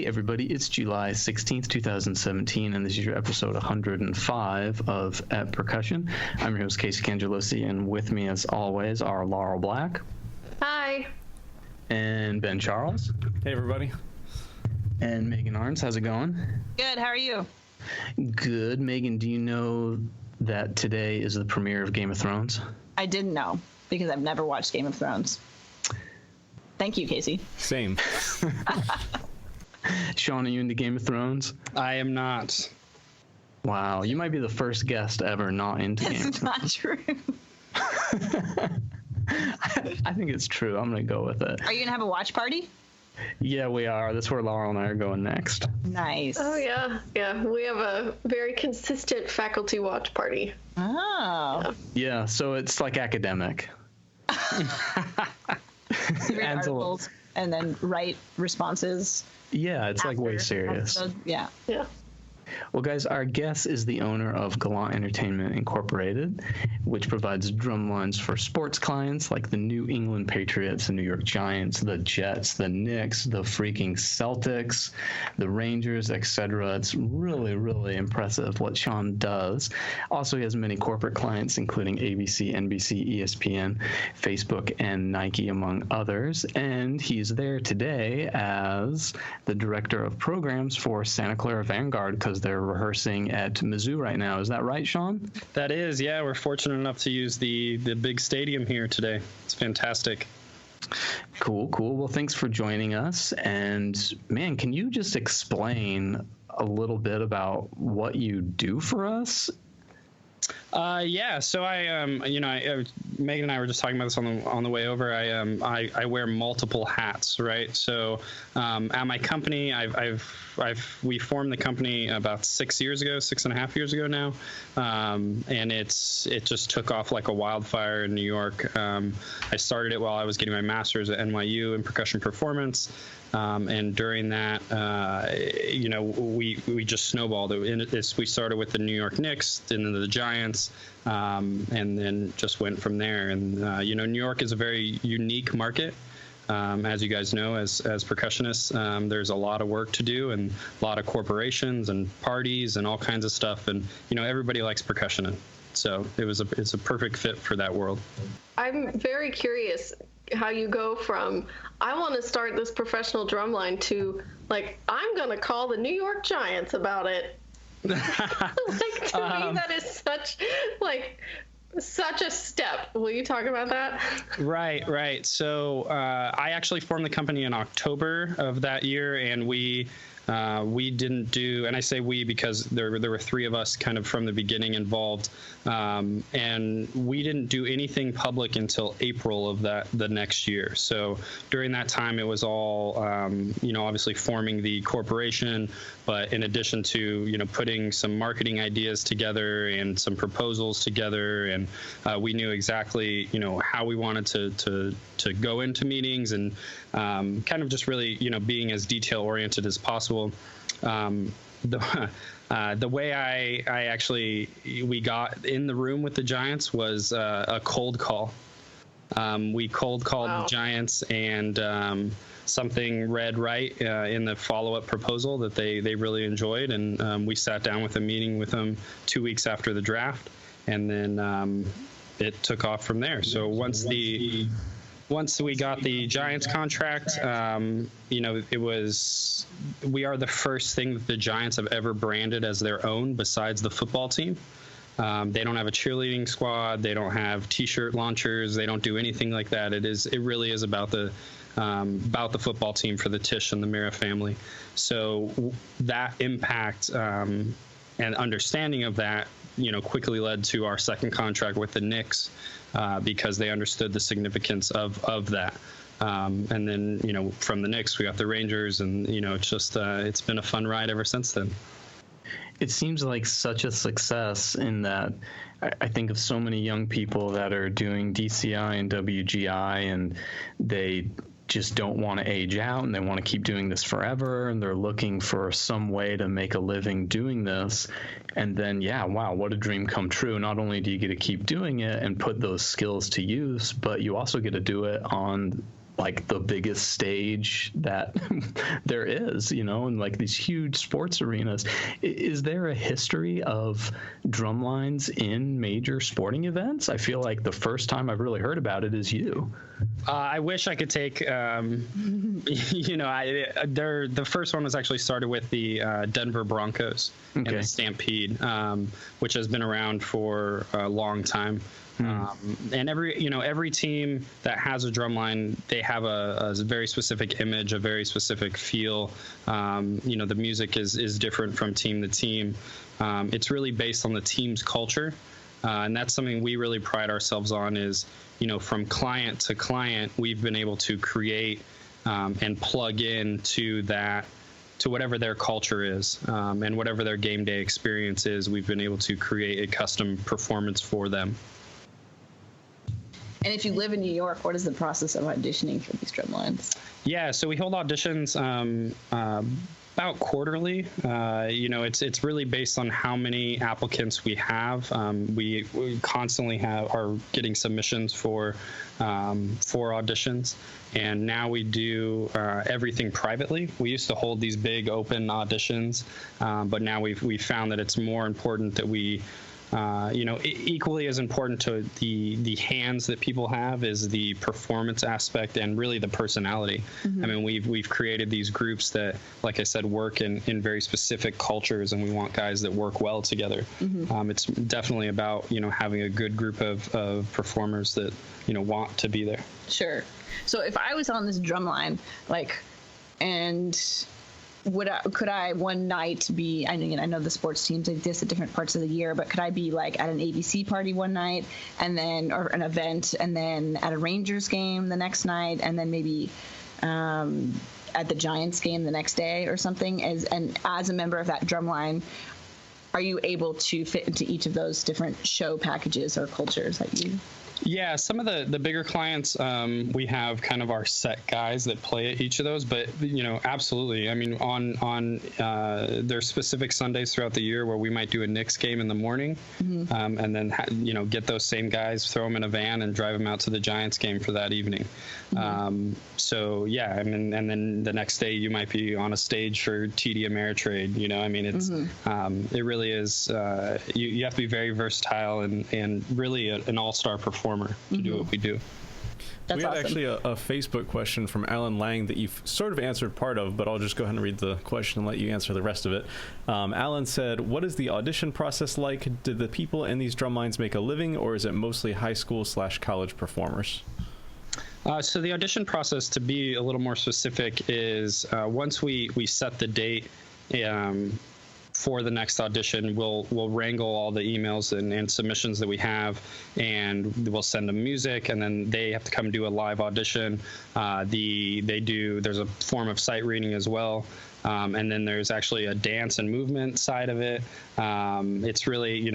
everybody, it's July 16th, 2017, and this is your episode 105 of At Percussion. I'm your host, Casey Cangelosi, and with me, as always, are Laurel Black. Hi. And Ben Charles. Hey, everybody. And Megan Arns. How's it going? Good. How are you? Good. Megan, do you know that today is the premiere of Game of Thrones? I didn't know, because I've never watched Game of Thrones. Thank you, Casey. Same. Shaun, are you into Game of Thrones? I am not. Wow, you might be the first guest ever not into Game of That's Thrones. not true. I think it's true. I'm going to go with it. Are you going to have a watch party? Yeah, we are. That's where Laurel and I are going next. Nice. Oh, yeah. Yeah. We have a very consistent faculty watch party. Oh. Yeah, so it's like academic. Read articles and then write responses. Yeah, it's like way after serious. episode. Yeah. Yeah. Well, guys, our guest is the owner of Gallant Entertainment Incorporated, which provides drum lines for sports clients like the New England Patriots, the New York Giants, the Jets, the Knicks, the freaking Celtics, the Rangers, etc. It's really, really impressive what Shaun does. Also, he has many corporate clients, including ABC, NBC, ESPN, Facebook, and Nike, among others. And he's there today as the director of programs for Santa Clara Vangaurd, because they're rehearsing at Mizzou right now. Is that right, Shaun? That is, yeah. We're fortunate enough to use the big stadium here today. It's fantastic. Cool. Well, thanks for joining us. And man, can you just explain a little bit about what you do for us? Yeah. So Megan and I were just talking about this on the way over. I wear multiple hats, right? So at my company, we formed the company about 6.5 years ago now, and it just took off like a wildfire in New York. I started it while I was getting my master's at NYU in percussion performance. And during that, we just snowballed. We started with the New York Knicks, then the Giants, and then just went from there. And, New York is a very unique market. As you guys know, as percussionists, there's a lot of work to do and a lot of corporations and parties and all kinds of stuff. And, everybody likes percussion. So it's a perfect fit for that world. I'm very curious how you go from, I want to start this professional drumline to, like, I'm going to call the New York Giants about it. To me, that is such a step. Will you talk about that? Right. So I actually formed the company in October of that year, and we didn't do, and I say we because there were three of us kind of from the beginning involved, and we didn't do anything public until April of the next year. So during that time, it was all, obviously forming the corporation, but in addition to, putting some marketing ideas together and some proposals together, and we knew exactly, how we wanted to go into meetings and kind of just really, being as detail oriented as possible. The way we got in the room with the Giants was a cold call. We cold called the Giants, and something read right in the follow-up proposal that they really enjoyed, and we sat down with a meeting with them 2 weeks after the draft, and then it took off from there. So once we got the Giants contract, we are the first thing that the Giants have ever branded as their own besides the football team. They don't have a cheerleading squad. They don't have T-shirt launchers. They don't do anything like that. It really is about the football team for the Tisch and the Mira family. So that impact and understanding of that, quickly led to our second contract with the Knicks, because they understood the significance of that. And then, from the Knicks, we got the Rangers, and, it's been a fun ride ever since then. It seems like such a success in that I think of so many young people that are doing DCI and WGI, and they just don't want to age out, and they want to keep doing this forever, and they're looking for some way to make a living doing this. And then, wow, what a dream come true. Not only do you get to keep doing it and put those skills to use, but you also get to do it on like the biggest stage that there is, and like these huge sports arenas. Is there a history of drum lines in major sporting events? I feel like the first time I've really heard about it is you. I wish I could take, the first one was actually started with the Denver Broncos and the Stampede, which has been around for a long time. And every team that has a drum line, they have a very specific image, a very specific feel. The music is different from team to team. It's really based on the team's culture. And that's something we really pride ourselves on is, from client to client, we've been able to create and plug in to whatever their culture is and whatever their game day experience is. We've been able to create a custom performance for them. And if you live in New York, what is the process of auditioning for these drum lines? Yeah, so we hold auditions about quarterly. It's really based on how many applicants we have. We constantly are getting submissions for auditions, and now we do everything privately. We used to hold these big open auditions, but now we've found that it's more important that we equally as important to the hands that people have is the performance aspect and really the personality. Mm-hmm. I mean, we've created these groups that, like I said, work in very specific cultures, and we want guys that work well together. Mm-hmm. It's definitely about, having a good group of performers that, want to be there. Sure. So if I was on this drum line, could I one night be, I know the sports teams exist at different parts of the year, but could I be like at an ABC party one night or an event, and then at a Rangers game the next night, and then maybe at the Giants game the next day or something? As a member of that drum line, are you able to fit into each of those different show packages or cultures that you... Yeah, some of the bigger clients, we have kind of our set guys that play at each of those, but absolutely. I mean, on there's specific Sundays throughout the year where we might do a Knicks game in the morning, mm-hmm. And then get those same guys, throw them in a van, and drive them out to the Giants game for that evening. Mm-hmm. So yeah, I mean, and then the next day you might be on a stage for TD Ameritrade. I mean, it's mm-hmm. It really is. You have to be very versatile and really an all-star performer to mm-hmm. do what we do. That's we had awesome. Actually a Facebook question from Alan Lang that you've sort of answered part of, but I'll just go ahead and read the question and let you answer the rest of it. Alan said, what is the audition process like? Did the people in these drum lines make a living, or is it mostly high school/college performers? So the audition process, to be a little more specific, is once we set the date for the next audition, we'll wrangle all the emails and submissions that we have, and we'll send them music, and then they have to come do a live audition. There's a form of sight reading as well. And then there's actually a dance and movement side of it. It's really,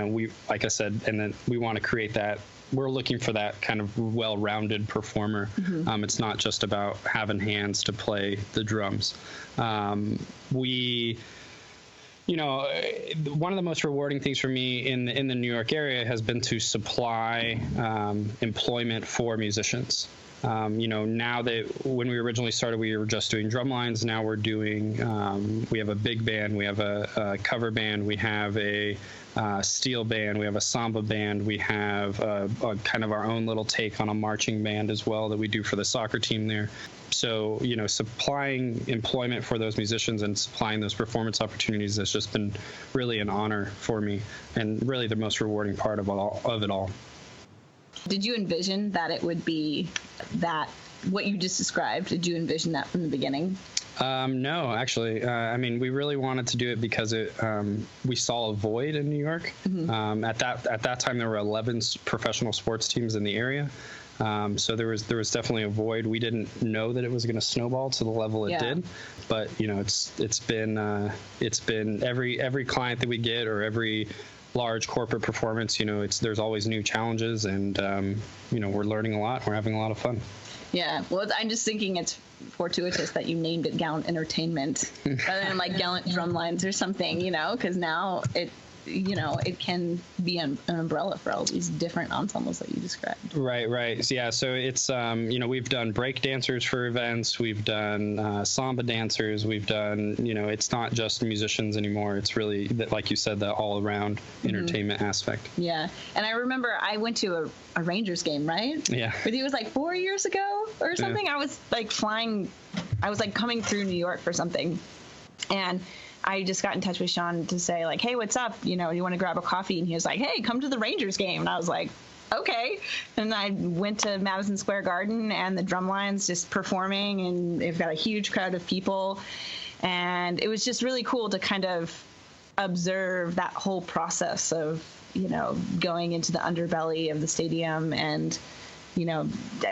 like I said, and then we want to create that. We're looking for that kind of well-rounded performer. Mm-hmm. It's not just about having hands to play the drums. One of the most rewarding things for me in the New York area has been to supply employment for musicians. Now that when we originally started, we were just doing drum lines. Now we're doing, we have a big band, we have a cover band, we have a steel band, we have a samba band, we have a kind of our own little take on a marching band as well that we do for the soccer team there. So, supplying employment for those musicians and supplying those performance opportunities has just been really an honor for me, and really the most rewarding part of it all. Did you envision that it would be what you just described? Did you envision that from the beginning? No, actually. I mean, we really wanted to do it because we saw a void in New York. Mm-hmm. At that time, there were 11 professional sports teams in the area. So there was definitely a void. We didn't know that it was going to snowball to the level it did, but it's been every client that we get, or every large corporate performance, there's always new challenges, and we're learning a lot. We're having a lot of fun. Yeah, well, I'm just thinking it's fortuitous that you named it Gallant Entertainment rather than like Gallant Drumlines or something, because now it can be an umbrella for all these different ensembles that you described. Right. So, yeah. So it's, we've done break dancers for events. We've done samba dancers. We've done, it's not just musicians anymore. It's really, like you said, the all around entertainment aspect. Yeah. And I remember I went to a Rangers game, right? Yeah. But it was like 4 years ago or something. Yeah. I was coming through New York for something. And I just got in touch with Shaun to say, like, hey, what's up? You want to grab a coffee? And he was like, hey, come to the Rangers game. And I was like, okay. And I went to Madison Square Garden, and the Drumline's just performing, and they've got a huge crowd of people. And it was just really cool to kind of observe that whole process of, going into the underbelly of the stadium and,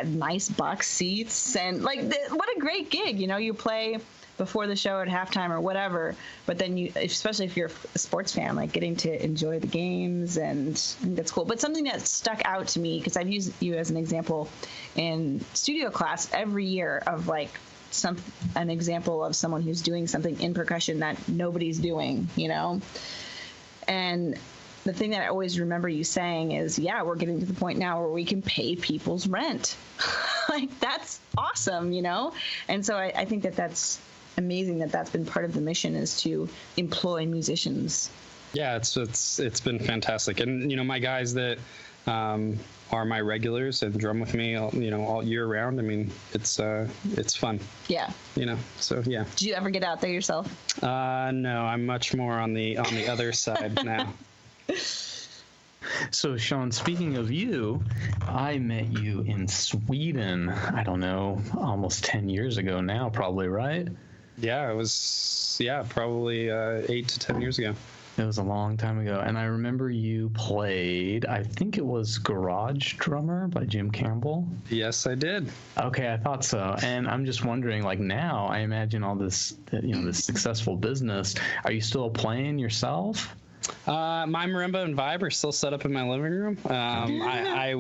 nice box seats. And, like, what a great gig. You play before the show at halftime or whatever, but then especially if you're a sports fan, like getting to enjoy the games, and I think that's cool. But something that stuck out to me, because I've used you as an example in studio class every year of like an example of someone who's doing something in percussion that nobody's doing, and the thing that I always remember you saying is, yeah, we're getting to the point now where we can pay people's rent. Like, that's awesome, And so I think that's amazing that's been part of the mission, is to employ musicians. Yeah, it's been fantastic. And, my guys that are my regulars and drum with me, all year round. I mean, it's fun. Yeah. So yeah. Did you ever get out there yourself? No, I'm much more on the other side now. So, Shaun, speaking of you, I met you in Sweden, I don't know, almost 10 years ago now, probably, right? Yeah, it was, probably 8 to 10 years ago. It was a long time ago. And I remember you played, I think it was Garage Drummer by Jim Campbell. Yes, I did. Okay, I thought so. And I'm just wondering, like, now I imagine all this, this successful business. Are you still playing yourself? My marimba and vibe are still set up in my living room. I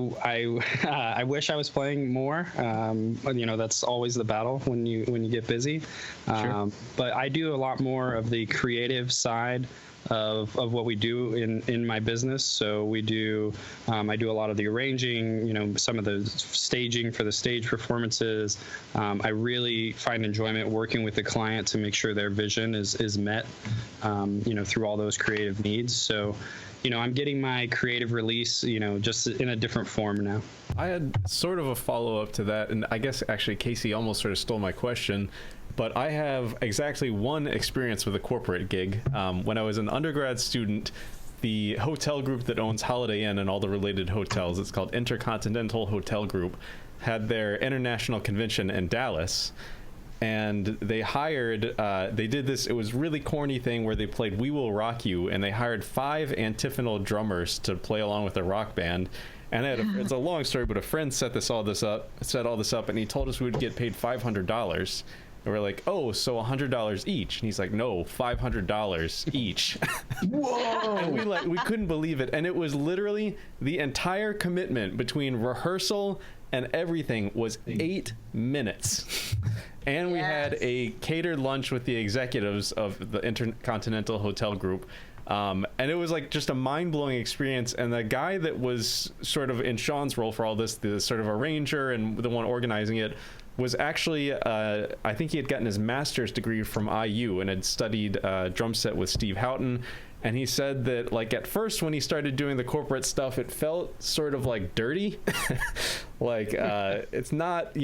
wish I was playing more. That's always the battle when you get busy. Sure. But I do a lot more of the creative side of what we do in my business. So we do, I do a lot of the arranging, some of the staging for the stage performances. I really find enjoyment working with the client to make sure their vision is met, through all those creative needs. So, I'm getting my creative release, just in a different form now. I had sort of a follow-up to that, and I guess actually Casey almost sort of stole my question. But I have exactly one experience with a corporate gig. When I was an undergrad student, the hotel group that owns Holiday Inn and all the related hotels, it's called Intercontinental Hotel Group, had their international convention in Dallas. And they hired, they did this, it was really corny thing where they played We Will Rock You, and they hired 5 antiphonal drummers to play along with the rock band. And it's a long story, but a friend set all this up, and he told us we would get paid $500. And we're like, oh, so $100 each. And he's like, no, $500 each. Whoa! And we couldn't believe it. And it was literally the entire commitment between rehearsal and everything was 8 minutes. And we had a catered lunch with the executives of the Intercontinental Hotel Group. And it was like just a mind-blowing experience. And the guy that was sort of in Shaun's role for all this, the sort of arranger and the one organizing it, was actually, I think he had gotten his master's degree from IU and had studied drum set with Steve Houghton. And he said that, like, at first when he started doing the corporate stuff, it felt sort of like dirty. Like, it's not,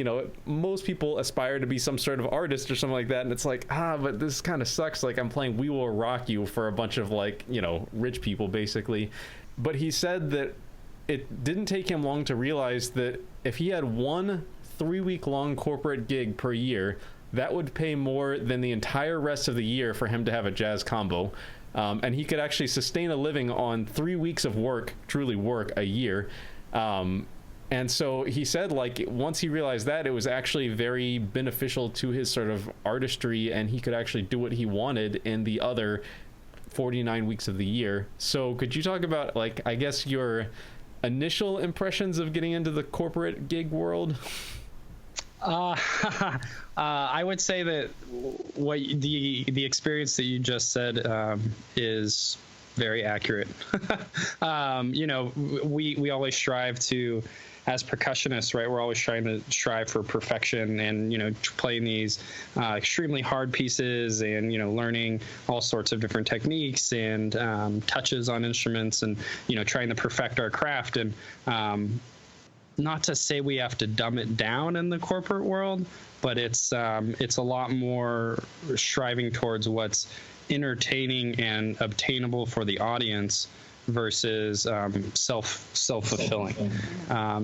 most people aspire to be some sort of artist or something like that. And it's like, but this kind of sucks. Like, I'm playing We Will Rock You for a bunch of, like, rich people, basically. But he said that it didn't take him long to realize that if he had one 3-week-long corporate gig per year, that would pay more than the entire rest of the year for him to have a jazz combo. And he could actually sustain a living on 3 weeks of work, truly work, a year. And so he said, like, once he realized that, it was actually very beneficial to his sort of artistry, and he could actually do what he wanted in the other 49 weeks of the year. So could you talk about, like, I guess your initial impressions of getting into the corporate gig world? I would say that what the experience that you just said is very accurate. We always strive to, as percussionists, right, we're always trying to strive for perfection and, playing these extremely hard pieces and, learning all sorts of different techniques and touches on instruments and, trying to perfect our craft. And not to say we have to dumb it down in the corporate world, but it's a lot more striving towards what's entertaining and obtainable for the audience versus self-fulfilling.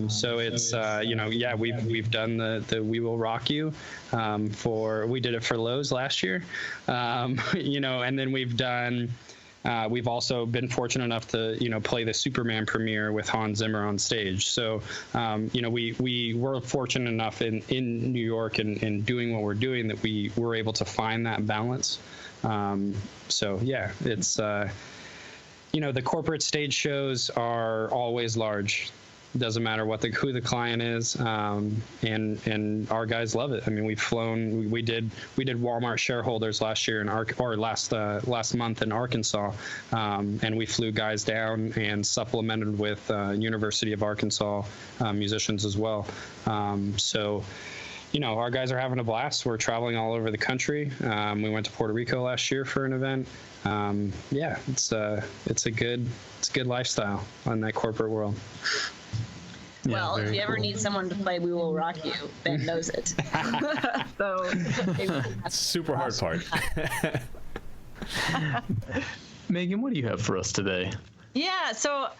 So it's we've done the We Will Rock You we did it for Lowe's last year, and then we've also been fortunate enough to play the Superman premiere with Hans Zimmer on stage. So we were fortunate enough in New York and doing what we're doing that we were able to find that balance. It's the corporate stage shows are always large. Doesn't matter who the client is, and our guys love it. I mean, we've flown. We did Walmart shareholders last year last month in Arkansas, and we flew guys down and supplemented with University of Arkansas musicians as well. Our guys are having a blast. We're traveling all over the country. We went to Puerto Rico last year for an event. It's a good lifestyle on that corporate world. Yeah, well, if you ever need someone to play We Will Rock You, Ben knows it. So super hard part. Megan, what do you have for us today? Yeah, so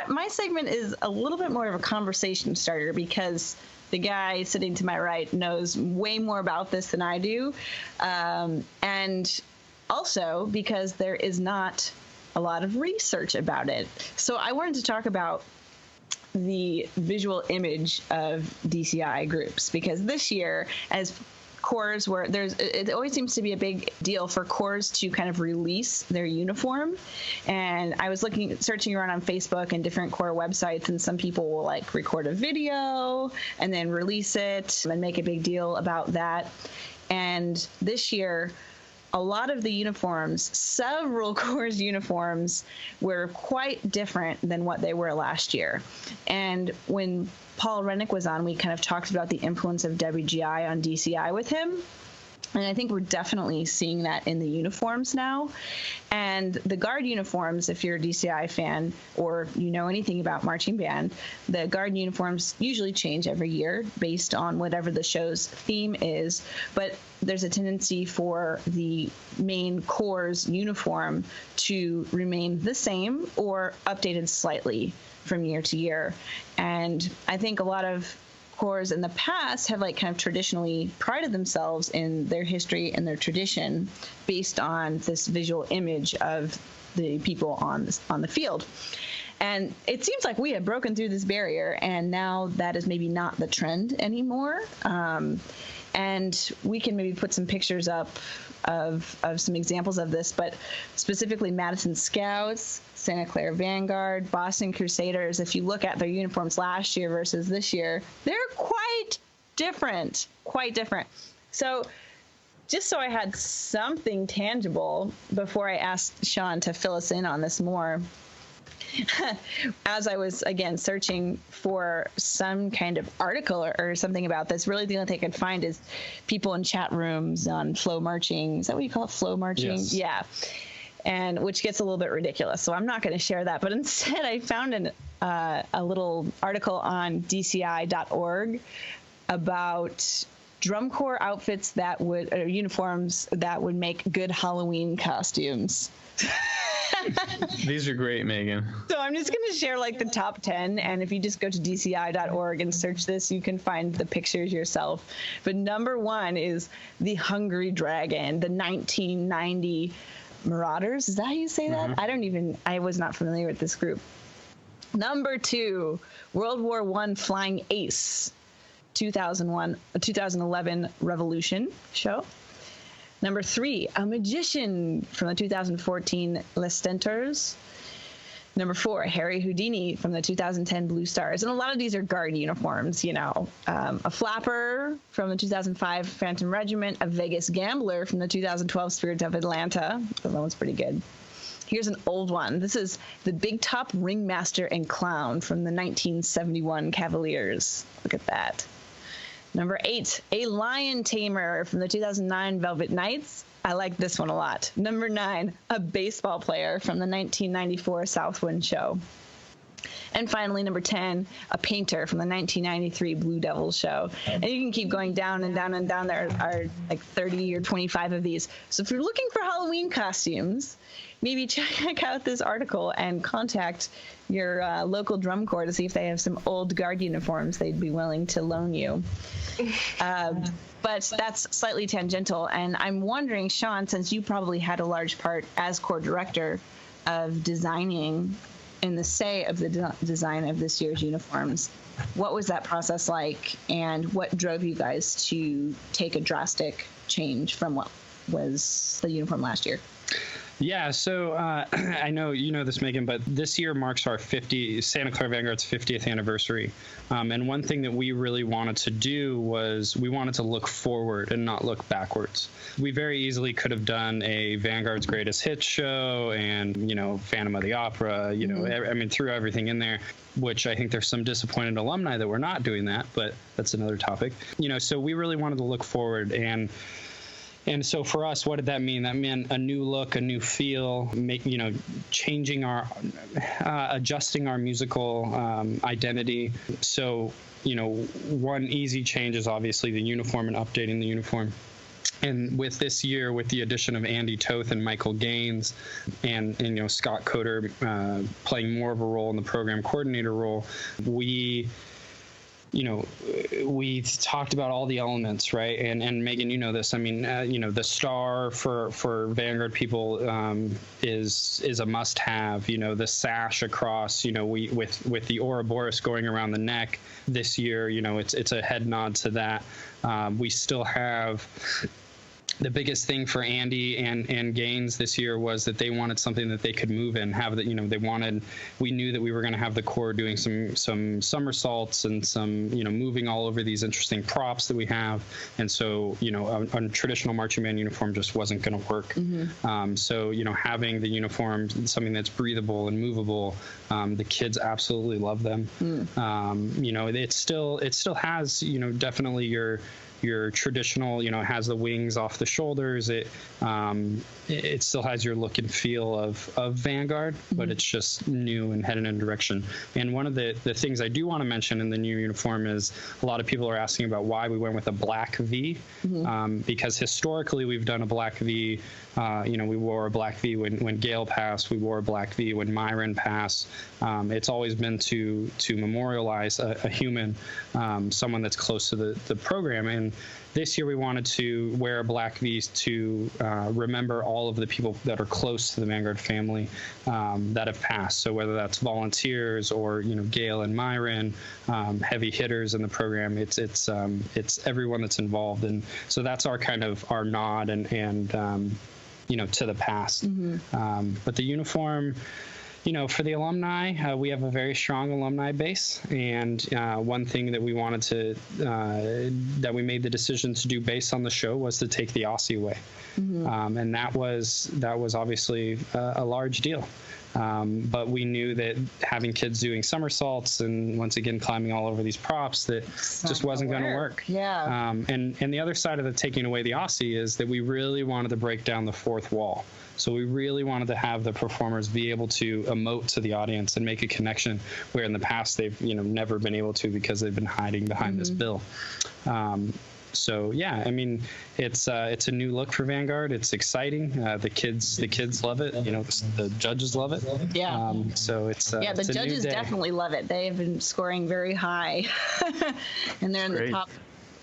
my segment is a little bit more of a conversation starter because the guy sitting to my right knows way more about this than I do. And also because there is not a lot of research about it. So I wanted to talk about the visual image of DCI groups, because this year, as corps it always seems to be a big deal for corps to kind of release their uniform. And I was searching around on Facebook and different corps websites, and some people will record a video and then release it and make a big deal about that. And this year, a lot of the uniforms, several corps uniforms, were quite different than what they were last year. And when Paul Rennick was on, we kind of talked about the influence of WGI on DCI with him. And I think we're definitely seeing that in the uniforms now. And the Guard uniforms, if you're a DCI fan or you know anything about marching band, the Guard uniforms usually change every year based on whatever the show's theme is. But there's a tendency for the main corps uniform to remain the same or updated slightly from year to year. And I think a lot of corps in the past have kind of traditionally prided themselves in their history and their tradition based on this visual image of the people on the field. And it seems like we have broken through this barrier, and now that is maybe not the trend anymore. And we can maybe put some pictures up of some examples of this, but specifically Madison Scouts, Santa Clara Vangaurd, Boston Crusaders, if you look at their uniforms last year versus this year, they're quite different. So just so I had something tangible before I asked Shaun to fill us in on this more, as I was, again, searching for some kind of article or something about this, really the only thing I could find is people in chat rooms on flow marching. Is that what you call it, flow marching? Yes. Yeah. And which gets a little bit ridiculous. So I'm not going to share that. But instead, I found a little article on DCI.org about drum corps outfits uniforms that would make good Halloween costumes. These are great, Megan. So I'm just going to share the top 10, and if you just go to DCI.org and search this, you can find the pictures yourself. But number one is the Hungry Dragon, the 1990 Marauders. Is that how you say that? I was not familiar with this group. Number two, World War I Flying Ace, 2011 Revolution show. Number three, A Magician from the 2014 Les Stentors. Number four, Harry Houdini from the 2010 Blue Stars. And a lot of these are Guard uniforms, A Flapper from the 2005 Phantom Regiment, a Vegas Gambler from the 2012 Spirits of Atlanta. That one's pretty good. Here's an old one. This is the Big Top Ringmaster and Clown from the 1971 Cavaliers. Look at that. Number 8, a Lion Tamer from the 2009 Velvet Knights. I like this one a lot. Number 9, a baseball player from the 1994 Southwind Show. And finally, number 10, a painter from the 1993 Blue Devils show. And you can keep going down and down and down. There are like 30 or 25 of these. So if you're looking for Halloween costumes, maybe check out this article and contact your local drum corps to see if they have some old guard uniforms they'd be willing to loan you. But that's slightly tangential. And I'm wondering, Shaun, since you probably had a large part as Corps Director of designing in the say of the design of this year's uniforms, what was that process like, and what drove you guys to take a drastic change from what was the uniform last year? Yeah, so I know you know this, Megan, but this year marks our Santa Clara Vanguard's 50th anniversary. And one thing that we really wanted to do was we wanted to look forward and not look backwards. We very easily could have done a Vanguard's Greatest Hits show and, Phantom of the Opera, threw everything in there, which I think there's some disappointed alumni that we're not doing that, but that's another topic. So we really wanted to look forward. And so for us, what did that mean? That meant a new look, a new feel, changing adjusting our musical identity. So, one easy change is obviously the uniform and updating the uniform. And with this year, with the addition of Andy Toth and Michael Gaines and Scott Coder playing more of a role in the program coordinator role, we talked about all the elements, right? And Megan, you know this. I mean, the star for Vanguard people is a must-have. The sash across. With the Ouroboros going around the neck this year. It's a head nod to that. We still have. The biggest thing for Andy and Gaines this year was that they wanted something that they could move in, have that, we knew that we were going to have the Corps doing some somersaults and some, moving all over these interesting props that we have. And so, a traditional marching band uniform just wasn't going to work. Mm-hmm. So, having the uniform, something that's breathable and movable, the kids absolutely love them. Mm. It still has, definitely your traditional, it has the wings off the shoulders. It still has your look and feel of Vanguard, but it's just new and headed in a direction. And one of the things I do want to mention in the new uniform is a lot of people are asking about why we went with a black V, because historically we've done a black V. We wore a black V when Gale passed. We wore a black V when Myron passed. It's always been to memorialize a human, someone that's close to the program. And this year we wanted to wear a black V to remember all of the people that are close to the Vanguard family that have passed. So whether that's volunteers or Gale and Myron, heavy hitters in the program, it's everyone that's involved. And so that's our kind of our nod and to the past. Mm-hmm. But the uniform, for the alumni, we have a very strong alumni base. And one thing that we wanted to, that we made the decision to do based on the show was to take the Aussie away. Mm-hmm. And that was obviously a large deal. But we knew that having kids doing somersaults and once again climbing all over these props, that just wasn't going to work. Yeah. And the other side of the taking away the Aussie is that we really wanted to break down the fourth wall. So we really wanted to have the performers be able to emote to the audience and make a connection where in the past they've never been able to because they've been hiding behind this bill. So yeah, I mean, it's a new look for Vanguard. It's exciting. The kids love it. The judges love it. Yeah. So it's the it's judges definitely love it. They have been scoring very high, and they're in the top.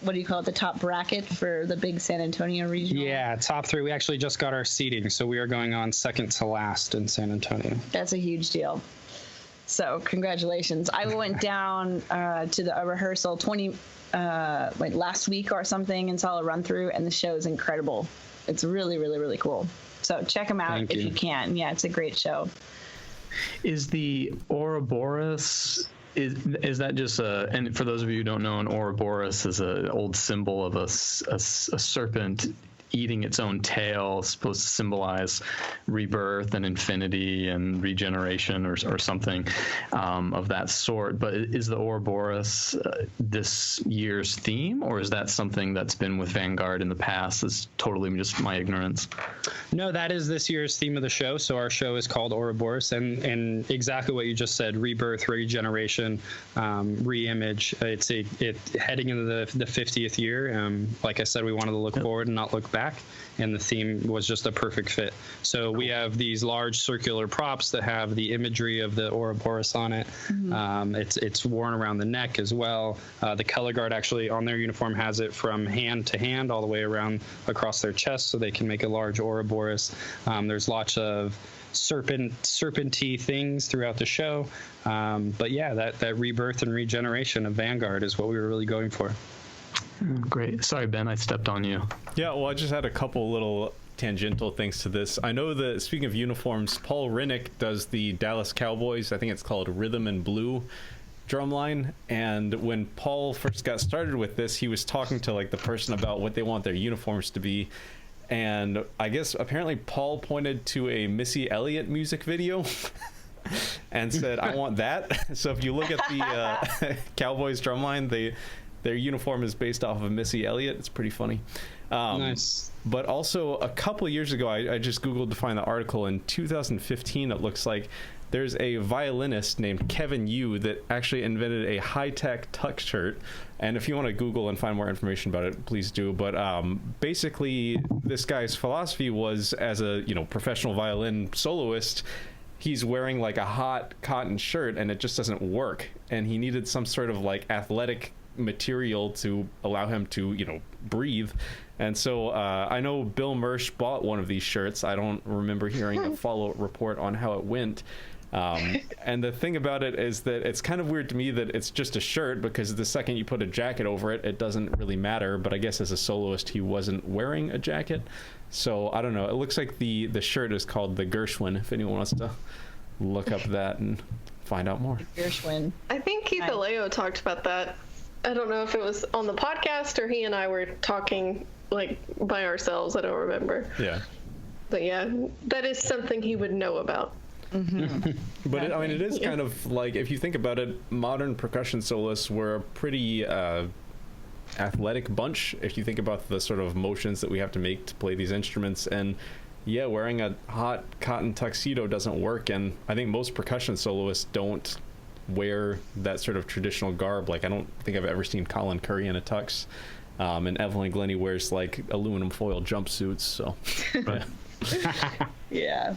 What do you call it? The top bracket for the big San Antonio regional? Yeah, top 3. We actually just got our seating, so we are going on second to last in San Antonio. That's a huge deal. So congratulations. I went down to a rehearsal last week or something and saw a run through, and the show is incredible. It's really, really, really cool. So check them out if you can. Yeah, it's a great show. Is the Ouroboros... Is that just and for those of you who don't know, an Ouroboros is an old symbol of a serpent eating its own tail, supposed to symbolize rebirth and infinity and regeneration or something of that sort. But is the Ouroboros this year's theme, or is that something that's been with Vanguard in the past? Is totally just my ignorance. No, that is this year's theme of the show. So our show is called Ouroboros, and exactly what you just said: rebirth, regeneration, re-image. It's heading into the 50th year. Like I said, we wanted to look forward and not look back, and the theme was just a perfect fit. So we have these large circular props that have the imagery of the Ouroboros on it. It's worn around the neck as well. The color guard actually on their uniform has it from hand to hand all the way around across their chest, so they can make a large Ouroboros. There's lots of serpenty things throughout the show. But yeah, that rebirth and regeneration of Vanguard is what we were really going for. Great. Sorry, Ben, I stepped on you. Yeah, well, I just had a couple little tangential things to this. I know that, speaking of uniforms, Paul Rinnick does the Dallas Cowboys, I think it's called Rhythm and Blue drumline, and when Paul first got started with this, he was talking to like the person about what they want their uniforms to be, and I guess apparently Paul pointed to a Missy Elliott music video and said, I want that. So if you look at the Cowboys drumline, their uniform is based off of Missy Elliott. It's pretty funny. Nice. But also a couple of years ago, I just Googled to find the article. In 2015, it looks like there's a violinist named Kevin Yu that actually invented a high-tech tuck shirt. And if you want to Google and find more information about it, please do. But basically, this guy's philosophy was, as a professional violin soloist, he's wearing like a hot cotton shirt and it just doesn't work. And he needed some sort of like athletic material to allow him to breathe. And so I know Bill Mersch bought one of these shirts. I don't remember hearing a follow-up report on how it went. And the thing about it is that it's kind of weird to me that it's just a shirt, because the second you put a jacket over it, it doesn't really matter. But I guess as a soloist, he wasn't wearing a jacket. So I don't know. It looks like the shirt is called the Gershwin, if anyone wants to look up that and find out more. Gershwin. I think Keith Aleo talked about that. I don't know if it was on the podcast or he and I were talking like by ourselves. I don't remember. Yeah. But yeah, that is something he would know about. But it is kind of like, if you think about it, modern percussion soloists were a pretty athletic bunch. If you think about the sort of motions that we have to make to play these instruments, and yeah, wearing a hot cotton tuxedo doesn't work. And I think most percussion soloists don't wear that sort of traditional garb. Like, I don't think I've ever seen Colin Curry in a tux, and Evelyn Glennie wears like aluminum foil jumpsuits. So Yeah.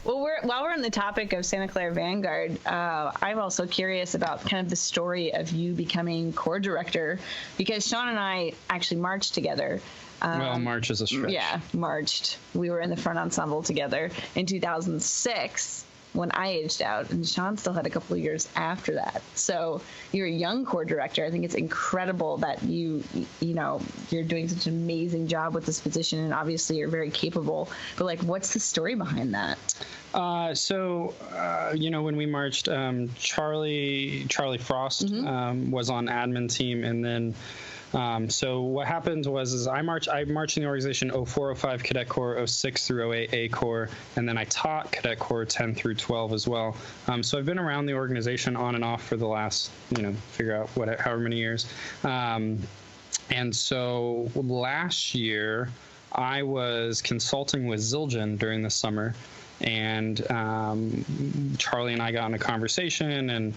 Well, while we're on the topic of Santa Clara Vangaurd, I'm also curious about kind of the story of you becoming Corps Director, because Shaun and I actually marched together. Well, March is a stretch. Yeah, marched. We were in the front ensemble together in 2006 when I aged out, and Shaun still had a couple of years after that. So you're a young Corps Director. I think it's incredible that you're doing such an amazing job with this position, and obviously you're very capable. But like, what's the story behind that? When we marched, Charlie Frost was on admin team, and then so what happened was I marched in the organization 0405 Cadet Corps, 06 through 08 A Corps, and then I taught Cadet Corps 10 through 12 as well. So I've been around the organization on and off for the last, figure out however many years. And so last year I was consulting with Zildjian during the summer. And Charlie and I got in a conversation, and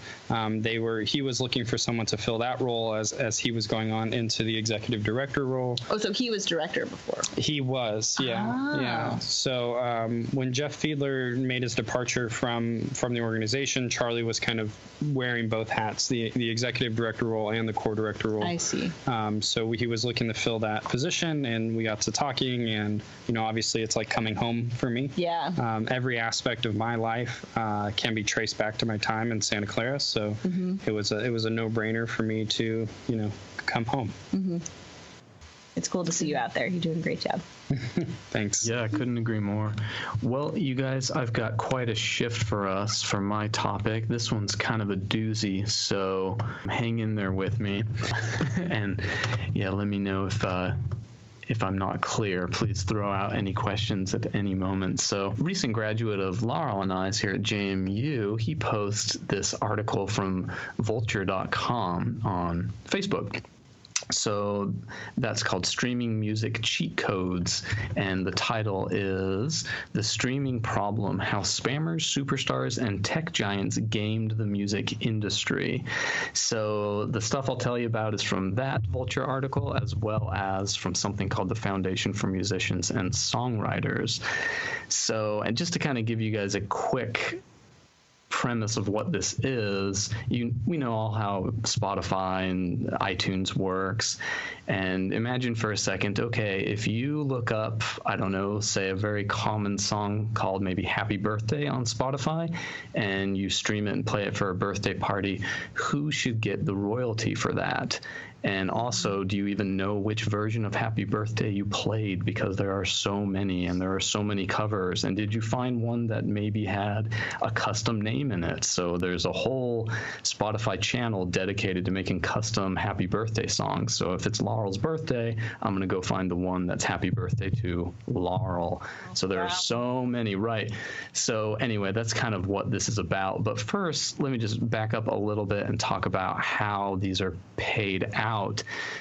he was looking for someone to fill that role as he was going on into the executive director role. Oh, so he was director before. He was, yeah. Yeah. So when Jeff Fiedler made his departure from the organization, Charlie was kind of wearing both hats, the executive director role and the Corps Director role. I see. So he was looking to fill that position, and we got to talking, and obviously it's like coming home for me. Yeah. Every aspect of my life can be traced back to my time in Santa Clara, so it was a no-brainer for me to come home. It's cool to see you out there. You're doing a great job. Thanks. Yeah, I couldn't agree more. Well, you guys, I've got quite a shift for us for my topic. This one's kind of a doozy, so hang in there with me. And yeah, let me know if I'm not clear, please throw out any questions at any moment. So, recent graduate of Laurel and I's here at JMU, he posts this article from vulture.com on Facebook. So that's called Streaming Music Cheat Codes, and the title is The Streaming Problem, How Spammers, Superstars, and Tech Giants Gamed the Music Industry. So the stuff I'll tell you about is from that Vulture article, as well as from something called the Foundation for Musicians and Songwriters. So, and just to kind of give you guys a quick premise of what this is, we know all how Spotify and iTunes works, and imagine for a second, okay, if you look up, I don't know, say a very common song called maybe Happy Birthday on Spotify, and you stream it and play it for a birthday party, who should get the royalty for that? And also, do you even know which version of Happy Birthday you played? Because there are so many, and there are so many covers. And did you find one that maybe had a custom name in it? So there's a whole Spotify channel dedicated to making custom Happy Birthday songs. So if it's Laurel's birthday, I'm going to go find the one that's Happy Birthday to Laurel. So there are so many, right? So anyway, that's kind of what this is about. But first, let me just back up a little bit and talk about how these are paid out.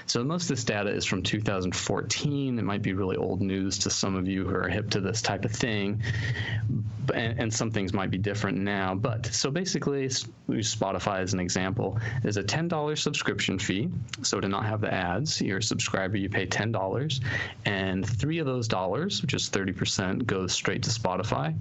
So most of this data is from 2014. It might be really old news to some of you who are hip to this type of thing, and some things might be different now. But so basically, we use Spotify as an example. There's a $10 subscription fee. So to not have the ads, you're a subscriber, you pay $10, and $3 of those dollars, which is 30%, goes straight to Spotify,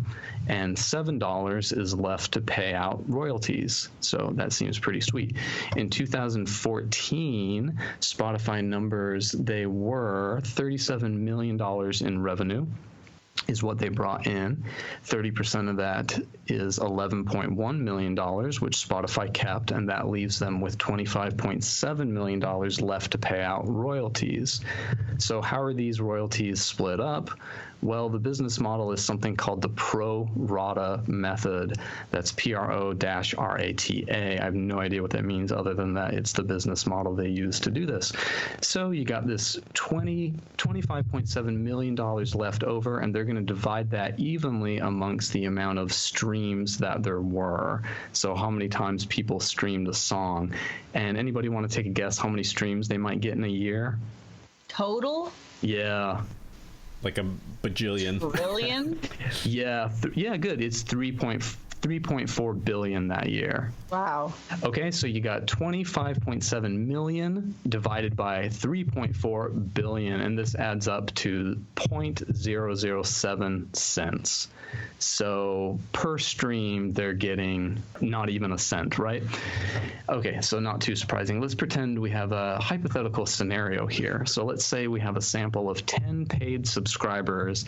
and $7 is left to pay out royalties. So that seems pretty sweet. In 2014, Spotify numbers, they were $37 million in revenue is what they brought in. 30% of that is $11.1 million, which Spotify kept, and that leaves them with $25.7 million left to pay out royalties. So how are these royalties split up? Well, the business model is something called the pro rata method. That's PRO-RATA. I have no idea what that means other than that it's the business model they use to do this. So you got this $25.7 million left over, and they're going to divide that evenly amongst the amount of streams that there were. So how many times people streamed a song. And anybody want to take a guess how many streams they might get in a year? Total? Yeah. Like a bajillion. Billion? Yeah, good. It's 3.4 billion that year. Wow. Okay, so you got 25.7 million divided by 3.4 billion, and this adds up to 0.007 cents. So per stream, they're getting not even a cent, right? Okay, so not too surprising. Let's pretend we have a hypothetical scenario here. So let's say we have a sample of 10 paid subscribers,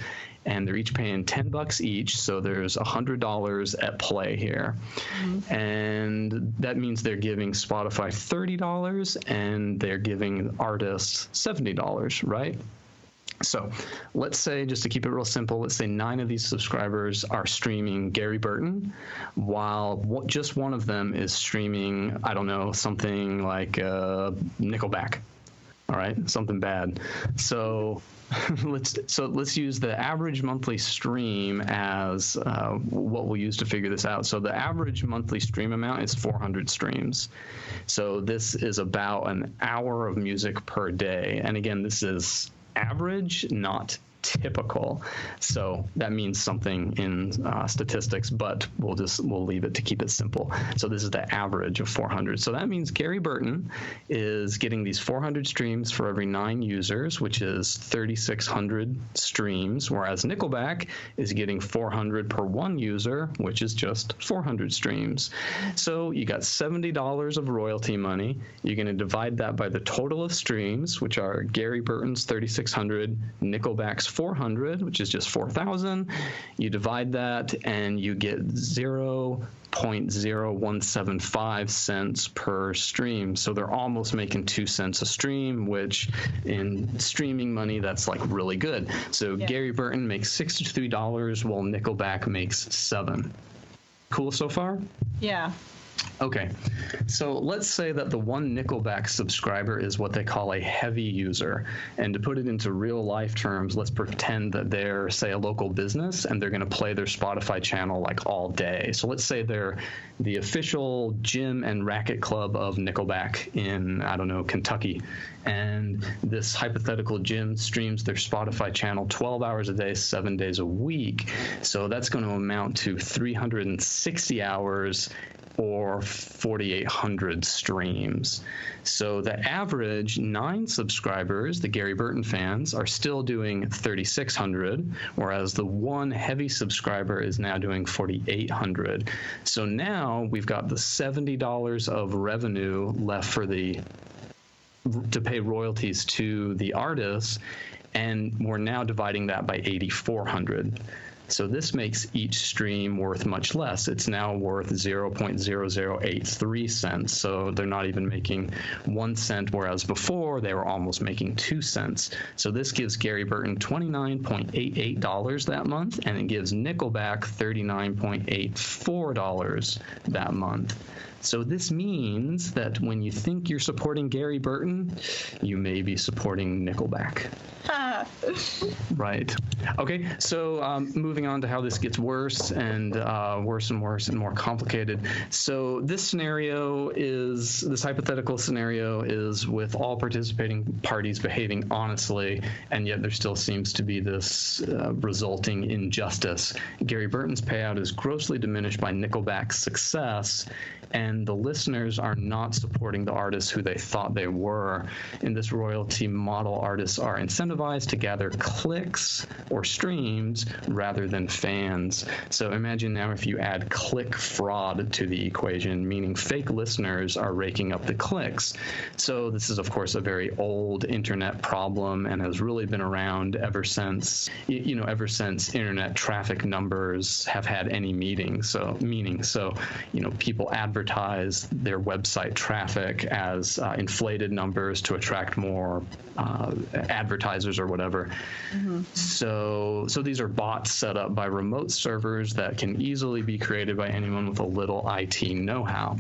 and they're each paying $10 each, so there's $100 at play here. Mm-hmm. And that means they're giving Spotify $30, and they're giving artists $70, right? So let's say, just to keep it real simple, let's say 9 of these subscribers are streaming Gary Burton, while just one of them is streaming, I don't know, something like Nickelback. All right, something bad. So let's use the average monthly stream as what we'll use to figure this out. So the average monthly stream amount is 400 streams. So this is about an hour of music per day. And again, this is average, not typical. So that means something in statistics, but we'll leave it to keep it simple. So this is the average of 400. So that means Gary Burton is getting these 400 streams for every 9 users, which is 3,600 streams, whereas Nickelback is getting 400 per 1 user, which is just 400 streams. So you got $70 of royalty money. You're going to divide that by the total of streams, which are Gary Burton's 3,600, Nickelback's 400, which is just 4,000. You divide that and you get 0.0175 cents per stream. So they're almost making 2 cents a stream, which in streaming money, that's like really good. So yeah. Gary Burton makes $63 while Nickelback makes $7. Cool so far? Yeah. Okay, so let's say that the one Nickelback subscriber is what they call a heavy user. And to put it into real life terms, let's pretend that they're, say, a local business and they're going to play their Spotify channel like all day. So let's say they're the official gym and racket club of Nickelback in, I don't know, Kentucky. And this hypothetical gym streams their Spotify channel 12 hours a day, 7 days a week. So that's going to amount to 360 hours or 4,800 streams. So the average 9 subscribers, the Gary Burton fans, are still doing 3,600, whereas the one heavy subscriber is now doing 4,800. So now we've got the $70 of revenue left for to pay royalties to the artists, and we're now dividing that by 8,400. So this makes each stream worth much less. It's now worth 0.0083 cents. So they're not even making 1 cent, whereas before they were almost making 2 cents. So this gives Gary Burton $29.88 that month, and it gives Nickelback $39.84 that month. So this means that when you think you're supporting Gary Burton, you may be supporting Nickelback. Right. Okay, so moving on to how this gets worse and worse and worse and more complicated. So this hypothetical scenario is with all participating parties behaving honestly, and yet there still seems to be this resulting injustice. Gary Burton's payout is grossly diminished by Nickelback's success, and the listeners are not supporting the artists who they thought they were. In this royalty model, artists are incentivized to gather clicks or streams rather than fans. So imagine now if you add click fraud to the equation, meaning fake listeners are raking up the clicks. So this is, of course, a very old internet problem and has really been around ever since internet traffic numbers have had any meaning. So people advertise their website traffic as inflated numbers to attract more advertisers or whatever. Mm-hmm. So these are bots set up by remote servers that can easily be created by anyone with a little IT know-how.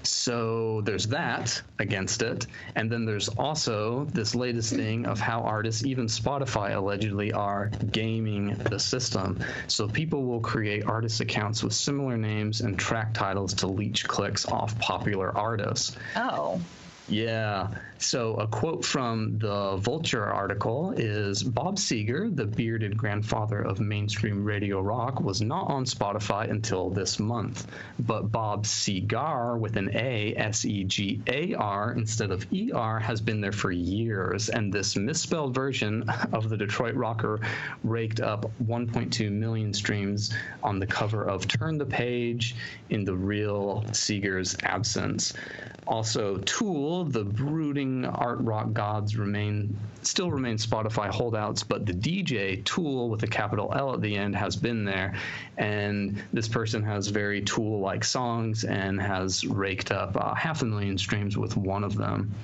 So there's that against it. And then there's also this latest thing of how artists, even Spotify allegedly, are gaming the system. So people will create artist accounts with similar names and track titles to leech clicks off popular artists. Oh. Yeah. So a quote from the Vulture article is, Bob Seger, the bearded grandfather of mainstream radio rock, was not on Spotify until this month. But Bob Segar, with an A, S-E-G-A-R, instead of E-R, has been there for years. And this misspelled version of the Detroit rocker raked up 1.2 million streams on the cover of Turn the Page in the real Seger's absence. Also, Tool, the brooding art rock gods still remain Spotify holdouts, but the DJ Tool with a capital L at the end has been there, and this person has very Tool-like songs and has raked up 500,000 streams with one of them.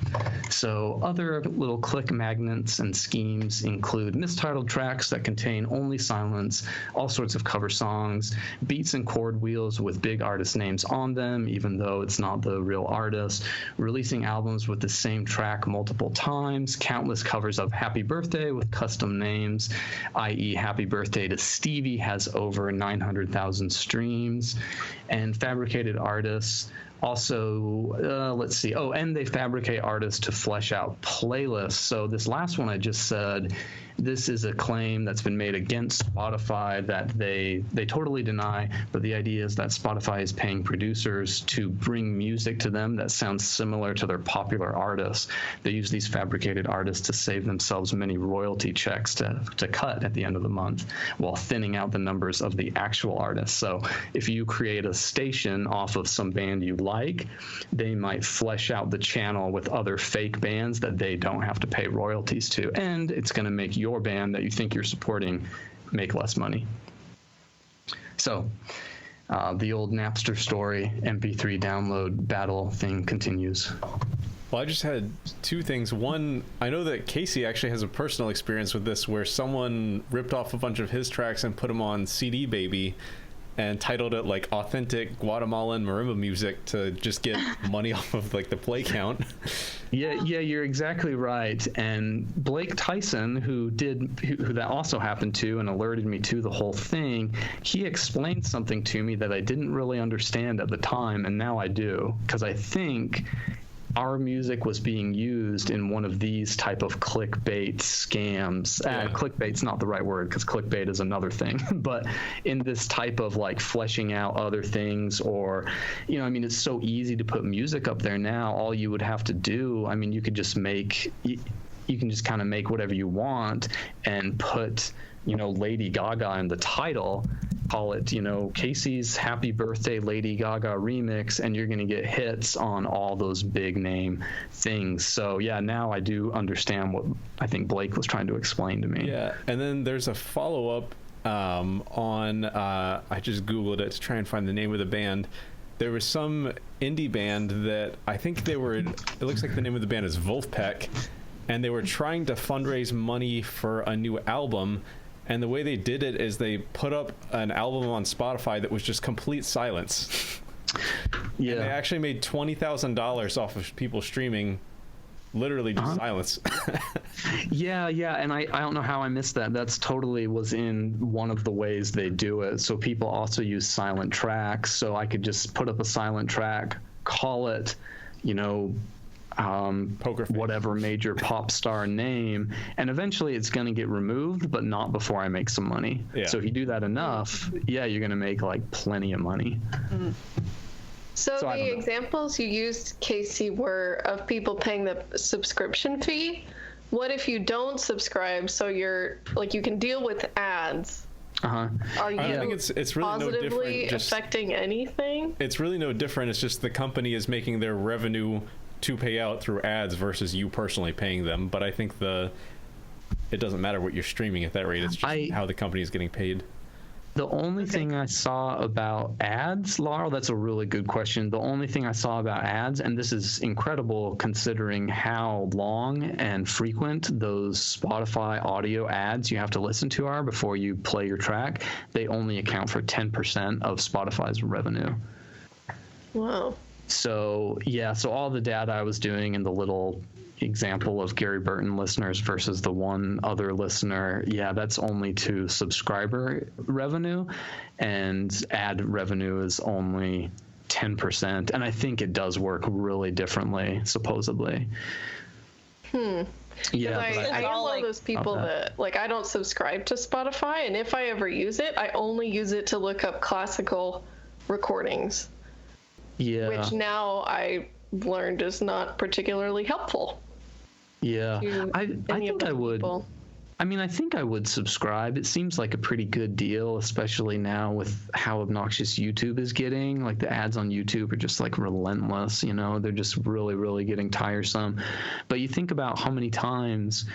So other little click magnets and schemes include mistitled tracks that contain only silence, all sorts of cover songs, beats and chord wheels with big artist names on them, even though it's not the real artist, releasing albums with the same track multiple times, countless covers of Happy Birthday with custom names, i.e. Happy Birthday to Stevie has over 900,000 streams, and fabricated artists. Also, let's see. Oh, and they fabricate artists to flesh out playlists. So this last one I just said, this is a claim that's been made against Spotify that they totally deny, but the idea is that Spotify is paying producers to bring music to them that sounds similar to their popular artists. They use these fabricated artists to save themselves many royalty checks to cut at the end of the month while thinning out the numbers of the actual artists. So if you create a station off of some band you like, they might flesh out the channel with other fake bands that they don't have to pay royalties to, and it's going to make your band that you think you're supporting make less money. So the old Napster story, MP3 download battle thing continues. Well, I just had two things. One, I know that Casey actually has a personal experience with this where someone ripped off a bunch of his tracks and put them on CD Baby, and titled it like authentic Guatemalan marimba music to just get money off of like the play count. Yeah, you're exactly right. And Blake Tyson, who that also happened to and alerted me to the whole thing, he explained something to me that I didn't really understand at the time, and now I do, because I think our music was being used in one of these type of clickbait scams. Clickbait's not the right word, because clickbait is another thing. But in this type of like fleshing out other things, or, you know, I mean, it's so easy to put music up there now. All you would have to do, I mean, you could just you can just kind of make whatever you want and put, you know, Lady Gaga in the title, call it, you know, Casey's Happy Birthday Lady Gaga remix, and you're going to get hits on all those big name things. So yeah, now I do understand what I think Blake was trying to explain to me. Yeah, and then there's a follow-up on, I just Googled it to try and find the name of the band. There was some indie band that I think it looks like the name of the band is Wolfpack, and they were trying to fundraise money for a new album. And the way they did it is they put up an album on Spotify that was just complete silence. Yeah. And they actually made $20,000 off of people streaming, literally just silence. Yeah, and I don't know how I missed that. That's totally was in one of the ways they do it. So people also use silent tracks. So I could just put up a silent track, call it, you know, Poker Face, whatever major pop star name, and eventually it's going to get removed, but not before I make some money. Yeah. So if you do that enough, yeah, you're going to make like plenty of money. Mm-hmm. So the examples you used, Casey, were of people paying the subscription fee. What if you don't subscribe? So you're like, you can deal with ads. Are you I think it's really positively no different, affecting anything? It's really no different. It's just the company is making their revenue to pay out through ads versus you personally paying them. But I think it doesn't matter what you're streaming at that rate. It's just how the company is getting paid. The only thing I saw about ads, Laurel, that's a really good question. The only thing I saw about ads, and this is incredible considering how long and frequent those Spotify audio ads you have to listen to are before you play your track, they only account for 10% of Spotify's revenue. Wow. So, yeah, so all the data I was doing in the little example of Gary Burton listeners versus the one other listener, yeah, that's only to subscriber revenue, and ad revenue is only 10%. And I think it does work really differently, supposedly. Yeah, I am one of those people that, like, I don't subscribe to Spotify, and if I ever use it, I only use it to look up classical recordings. Yeah. Which now I learned is not particularly helpful. Yeah. I think I would. People. I mean, I think I would subscribe. It seems like a pretty good deal, especially now with how obnoxious YouTube is getting. Like, the ads on YouTube are just like relentless, you know, they're just really, really getting tiresome. But you think about how many times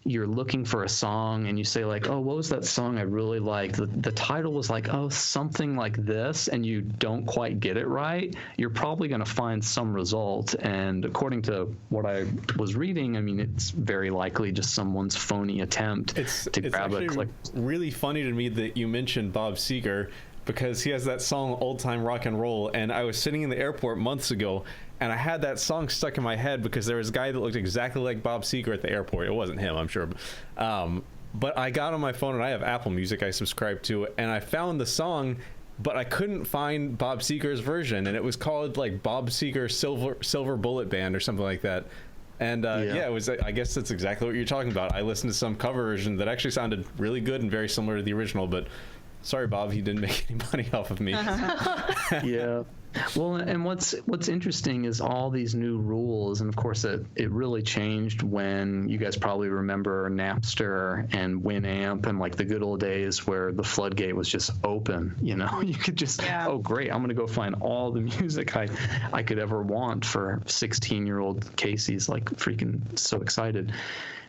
you're looking for a song and you say like, oh, what was that song I really liked? The title was like, oh, something like this, and you don't quite get it right. You're probably going to find some result. And according to what I was reading, I mean, it's very likely just someone's phony attempt to grab a click. It's really funny to me that you mentioned Bob Seger, because he has that song Old Time Rock and Roll, and I was sitting in the airport months ago and I had that song stuck in my head because there was a guy that looked exactly like Bob Seger at the airport. It wasn't him, I'm sure. But I got on my phone, and I have Apple Music I subscribe to, and I found the song, but I couldn't find Bob Seger's version, and it was called like Bob Seger Silver Bullet Band or something like that. And yeah, it was. I guess that's exactly what you're talking about. I listened to some cover version that actually sounded really good and very similar to the original, but sorry, Bob, he didn't make any money off of me. Yeah. Well, and what's interesting is all these new rules, and of course it really changed when you guys probably remember Napster and Winamp and like the good old days where the floodgate was just open. You know, you could just oh great, I'm gonna go find all the music I could ever want for 16-year-old Casey's like freaking so excited.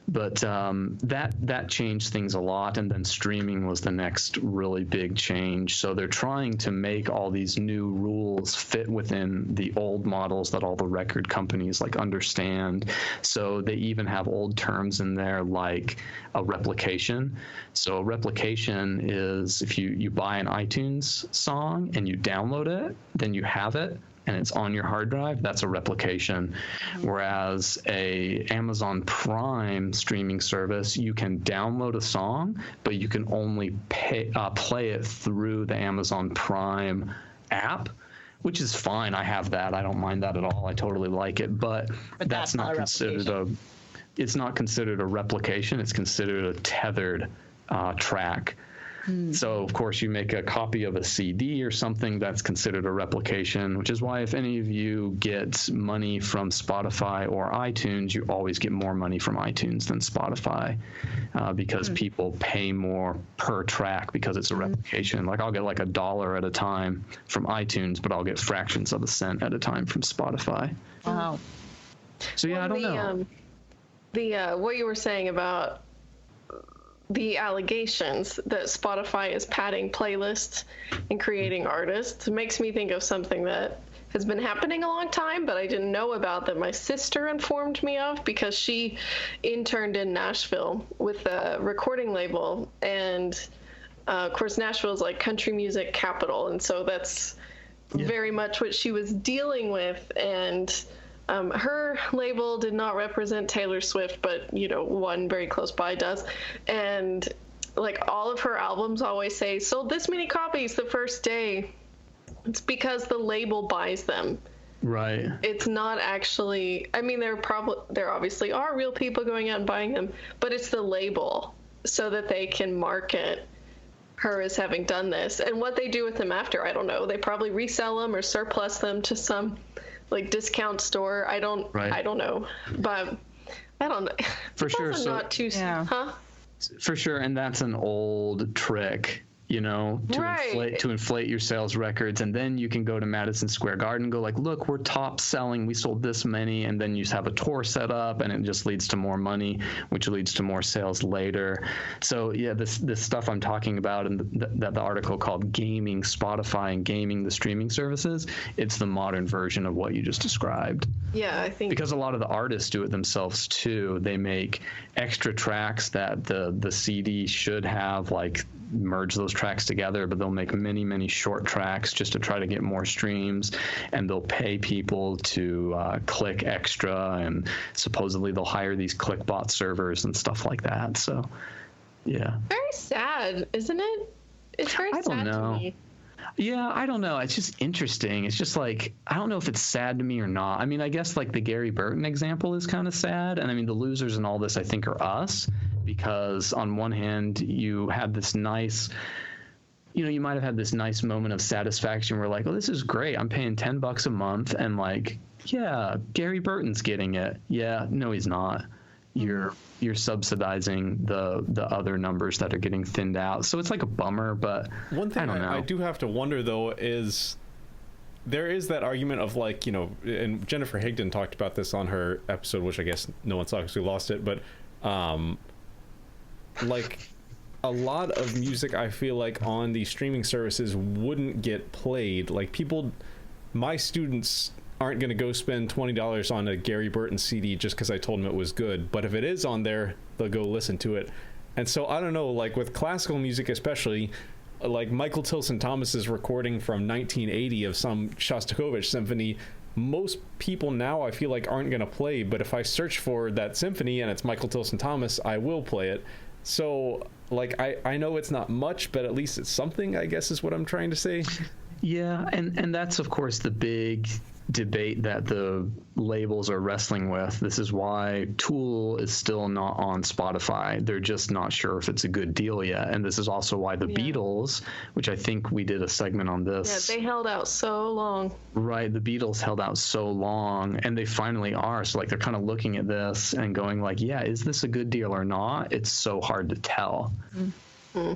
But that changed things a lot, and then streaming was the next really big change. So they're trying to make all these new rules fit within the old models that all the record companies like understand. So they even have old terms in there like a replication. So a replication is if you buy an iTunes song and you download it, then you have it, and it's on your hard drive, that's a replication. Whereas a Amazon Prime streaming service, you can download a song, but you can only play it through the Amazon Prime app, which is fine. I have that. I don't mind that at all. I totally like it, but that's not considered it's not considered a replication. It's considered a tethered track. So, of course, you make a copy of a CD or something, that's considered a replication, which is why if any of you get money from Spotify or iTunes, you always get more money from iTunes than Spotify because people pay more per track because it's a replication. Like I'll get like $1 at a time from iTunes, but I'll get fractions of a cent at a time from Spotify. Wow. So, yeah, I don't know. What you were saying about the allegations that Spotify is padding playlists and creating artists makes me think of something that has been happening a long time, but I didn't know about, that my sister informed me of because she interned in Nashville with a recording label. And of course, Nashville is like country music capital. And so that's very much what she was dealing with. And her label did not represent Taylor Swift, but, one very close by does. And like all of her albums always say, sold this many copies the first day. It's because the label buys them. Right. It's not actually, I mean, there obviously are real people going out and buying them, but it's the label so that they can market her as having done this. And what they do with them after, I don't know. They probably resell them or surplus them to some like discount store. I don't know, but I don't know. For sure. So, not too, For sure. And that's an old trick, to inflate your sales records. And then you can go to Madison Square Garden and go like, look, we're top selling. We sold this many. And then you have a tour set up and it just leads to more money, which leads to more sales later. So yeah, this stuff I'm talking about in the article called Gaming Spotify and Gaming the Streaming Services, it's the modern version of what you just described. Yeah, I think. Because a lot of the artists do it themselves too. They make extra tracks that the CD should have, like merge those tracks together, but they'll make many short tracks just to try to get more streams, and they'll pay people to click extra, and supposedly they'll hire these clickbot servers and stuff like that. So yeah, very sad, isn't it? It's very sad to me. Yeah, I don't know. It's just interesting. It's just like, I don't know if it's sad to me or not. I mean, I guess like the Gary Burton example is kind of sad. And I mean, the losers in all this, I think, are us, because on one hand, you had this nice, you might have had this nice moment of satisfaction where like, oh, this is great. I'm paying $10 a month. And like, yeah, Gary Burton's getting it. Yeah, no, he's not. You're subsidizing the other numbers that are getting thinned out. So it's like a bummer, but one thing I don't know. I do have to wonder though is there is that argument of like, and Jennifer Higdon talked about this on her episode, which I guess no one saw because we lost it, but like a lot of music I feel like on these streaming services wouldn't get played. Like my students aren't going to go spend $20 on a Gary Burton CD just because I told them it was good. But if it is on there, they'll go listen to it. And so I don't know, like with classical music especially, like Michael Tilson Thomas's recording from 1980 of some Shostakovich symphony, most people now I feel like aren't going to play. But if I search for that symphony and it's Michael Tilson Thomas, I will play it. So like I know it's not much, but at least it's something, I guess is what I'm trying to say. Yeah, and that's of course the big debate that the labels are wrestling with. This is why Tool is still not on Spotify. They're just not sure if it's a good deal yet. And this is also why the Beatles, which I think we did a segment on this. Yeah, they held out so long. Right, the Beatles held out so long, and they finally are. So like they're kind of looking at this and going like, yeah, is this a good deal or not? It's so hard to tell.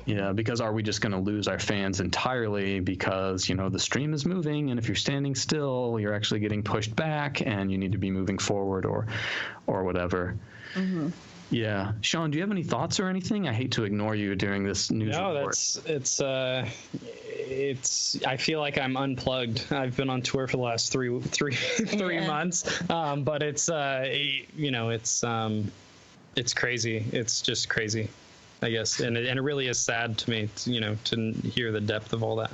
Yeah, because are we just going to lose our fans entirely because, the stream is moving, and if you're standing still, you're actually getting pushed back and you need to be moving forward or whatever. Yeah. Shaun, do you have any thoughts or anything? I hate to ignore you during this news report. I feel like I'm unplugged. I've been on tour for the last three months. But it's crazy. It's just crazy, I guess. And it really is sad to me, to hear the depth of all that.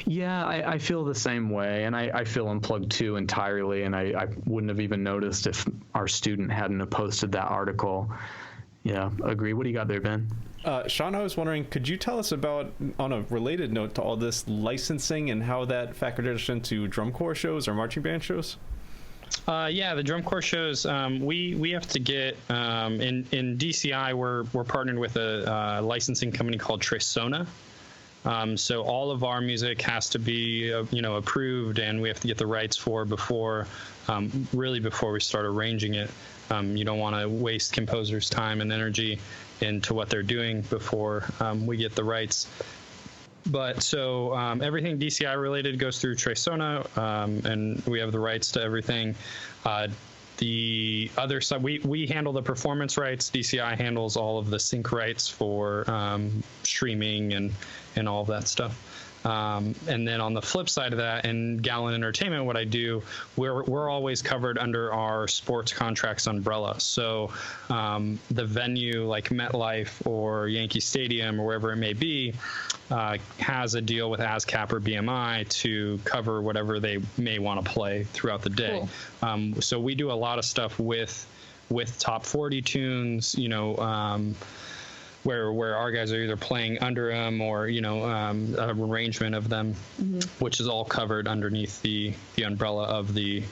Yeah, I feel the same way, and I feel unplugged too entirely, and I wouldn't have even noticed if our student hadn't have posted that article. Yeah, agree. What do you got there, Ben? Shaun, I was wondering, could you tell us about, on a related note to all this, licensing and how that factors into drum corps shows or marching band shows? Yeah, the drum corps shows, we have to get, in DCI, we're partnered with a licensing company called Tresona. So all of our music has to be, approved, and we have to get the rights before we start arranging it. You don't want to waste composers' time and energy into what they're doing before we get the rights. But so everything DCI related goes through Tresona, and we have the rights to everything. The other side, we handle the performance rights. DCI handles all of the sync rights for streaming and all of that stuff. And then on the flip side of that, in Gallant Entertainment, what I do, we're always covered under our sports contracts umbrella. So the venue like MetLife or Yankee Stadium or wherever it may be has a deal with ASCAP or BMI to cover whatever they may want to play throughout the day. Cool. So we do a lot of stuff with top 40 tunes, where our guys are either playing under them or an arrangement of them, which is all covered underneath the umbrella of the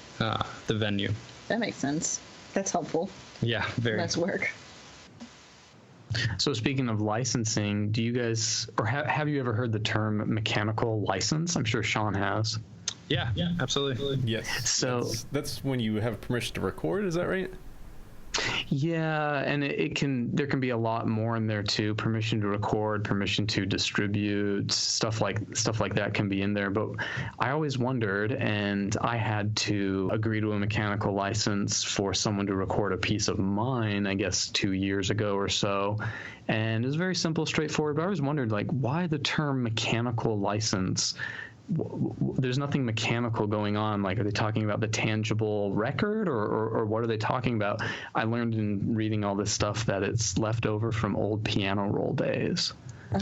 venue. That makes sense. That's helpful. Yeah, very. Less work. So speaking of licensing, do you guys, or have you ever heard the term mechanical license? I'm sure Shaun has. Yeah, absolutely. Yes. So that's when you have permission to record, is that right? Yeah, and there can be a lot more in there too. Permission to record, permission to distribute, stuff like that can be in there. But I always wondered, and I had to agree to a mechanical license for someone to record a piece of mine, I guess 2 years ago or so. And it was very simple, straightforward. But I always wondered, why the term mechanical license? There's nothing mechanical going on. Are they talking about the tangible record or what are they talking about? I learned in reading all this stuff that it's left over from old piano roll days.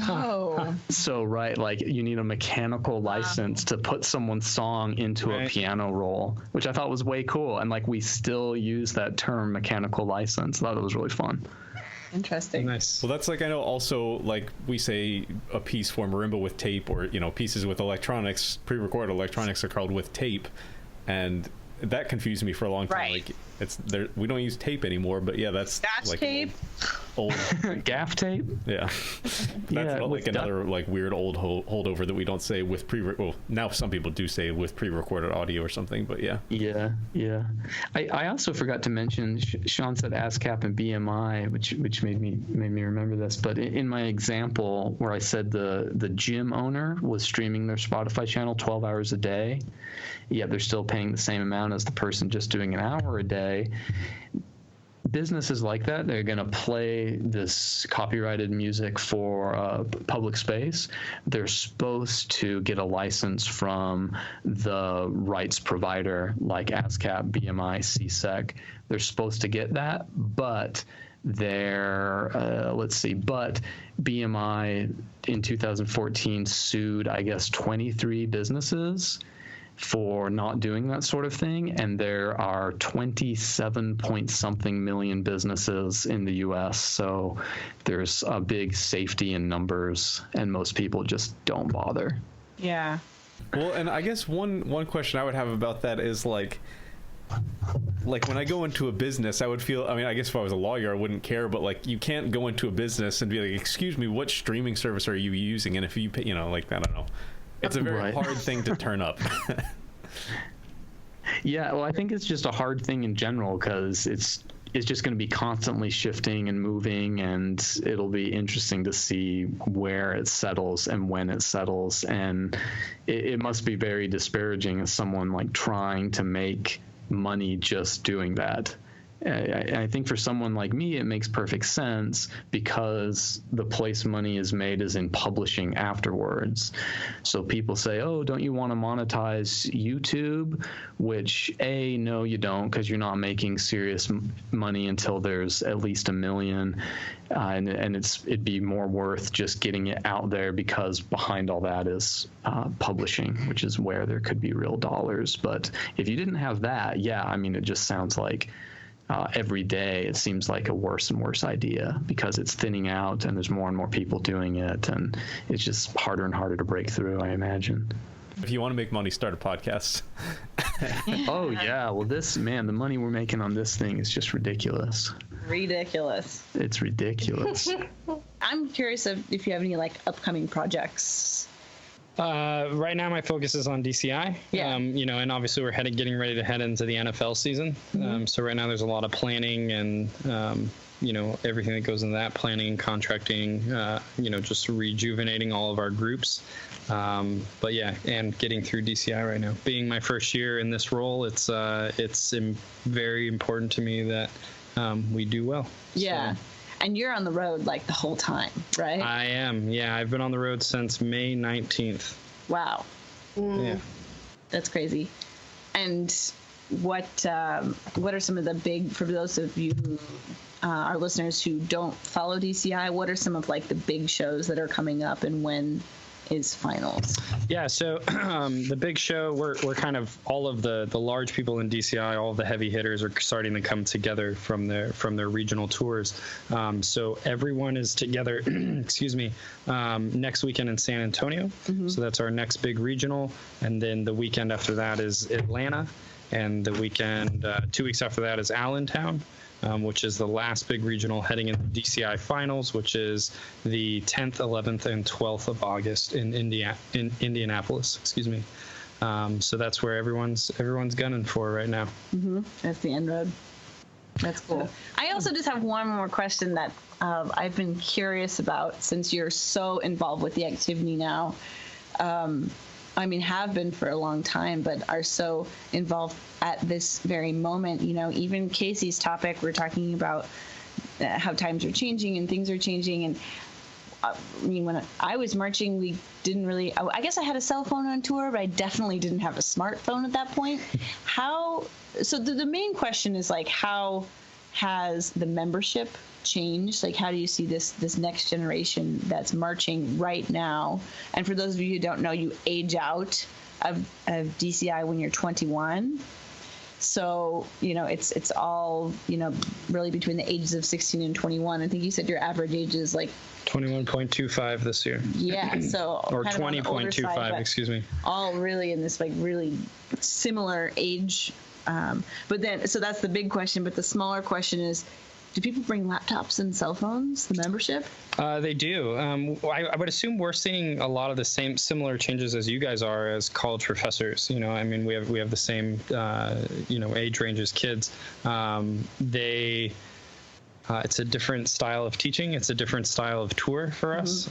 Oh. So, right, you need a mechanical license to put someone's song into a piano roll, which I thought was way cool. And we still use that term mechanical license. I thought it was really fun. Interesting. Nice. Well, that's I know also we say a piece for marimba with tape, or pieces with electronics, pre-recorded electronics are called with tape, and that confused me for a long time. Right. It's there. We don't use tape anymore, but yeah, that's Scotch tape. Old gaff tape. Yeah, that's another weird old holdover that we don't say with well, now some people do say with pre-recorded audio or something, but yeah. Yeah. I also forgot to mention. Shaun said ASCAP and BMI, which made me remember this. But in my example where I said the gym owner was streaming their Spotify channel 12 hours a day, yet they're still paying the same amount as the person just doing an hour a day. Businesses like that, they're going to play this copyrighted music for public space. They're supposed to get a license from the rights provider like ASCAP, BMI, CSEC. They're supposed to get that, but but BMI in 2014 sued, I guess, 23 businesses for not doing that sort of thing, and there are 27 point something million businesses in the US, so there's a big safety in numbers, and most people just don't bother. Yeah. Well, and I guess one question I would have about that is when I go into a business, I would feel, I guess if I was a lawyer, I wouldn't care, but you can't go into a business and be like, excuse me, what streaming service are you using? And if you pay, I don't know. It's a very hard thing to turn up. Yeah, well, I think it's just a hard thing in general because it's just going to be constantly shifting and moving, and it'll be interesting to see where it settles and when it settles. And it must be very disparaging as someone trying to make money just doing that. I think for someone like me, it makes perfect sense because the place money is made is in publishing afterwards. So people say, oh, don't you want to monetize YouTube? Which, A, no, you don't, because you're not making serious money until there's at least 1 million. And it'd be more worth just getting it out there, because behind all that is publishing, which is where there could be real dollars. But if you didn't have that, yeah, I mean, it just sounds like every day it seems like a worse and worse idea, because it's thinning out and there's more and more people doing it, and it's just harder and harder to break through, I imagine. If you want to make money, start a podcast. Oh yeah, well the money we're making on this thing is just ridiculous. It's ridiculous. I'm curious if you have any like upcoming projects. Right now, my focus is on DCI. Yeah. And obviously we're getting ready to head into the NFL season. So right now there's a lot of planning and, everything that goes into that, planning and contracting, just rejuvenating all of our groups. But yeah, and getting through DCI right now. Being my first year in this role, it's very important to me that we do well. Yeah. So. And you're on the road like the whole time, right? I am. Yeah, I've been on the road since May 19th. Wow. Yeah. That's crazy. And what are some of the big, for those of you who our listeners who don't follow DCI, what are some of like the big shows that are coming up, and when is finals? Yeah, so the big show, we're kind of all of the large people in DCI, all of the heavy hitters are starting to come together from their regional tours. So everyone is together, excuse me, next weekend in San Antonio. So that's our next big regional, and then the weekend after that is Atlanta, and the weekend 2 weeks after that is Allentown. Which is the last big regional heading into DCI finals, which is the 10th, 11th, and 12th of August in Indianapolis. Excuse me. So that's where everyone's gunning for right now. That's the end road. That's cool. I also just have one more question that I've been curious about, since you're so involved with the activity now. Have been for a long time, but are so involved at this very moment. Even Casey's topic, we're talking about how times are changing and things are changing. And when I was marching, we didn't really, I guess I had a cell phone on tour, but I definitely didn't have a smartphone at that point. So the main question is like, how has the membership changed? Like, how do you see this next generation that's marching right now? And for those of you who don't know, you age out of DCI when you're 21. So, it's all, really between the ages of 16 and 21. I think you said your average age is like 21.25 this year. Yeah, so or 20.25, excuse me. All really in this like really similar age. But then, so that's the big question. But the smaller question is, do people bring laptops and cell phones, the membership? They do. I would assume we're seeing a lot of the similar changes as you guys are as college professors. We have the same, age range as kids. It's a different style of teaching. It's a different style of tour for us.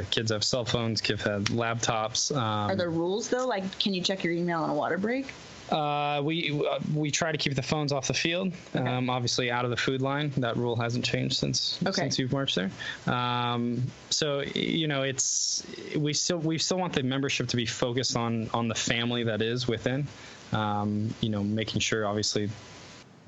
Kids have cell phones, kids have laptops. Are there rules though? Like, can you check your email on a water break? We try to keep the phones off the field. Okay. Obviously out of the food line. That rule hasn't changed since you've marched there. So we still want the membership to be focused on the family that is within. Making sure obviously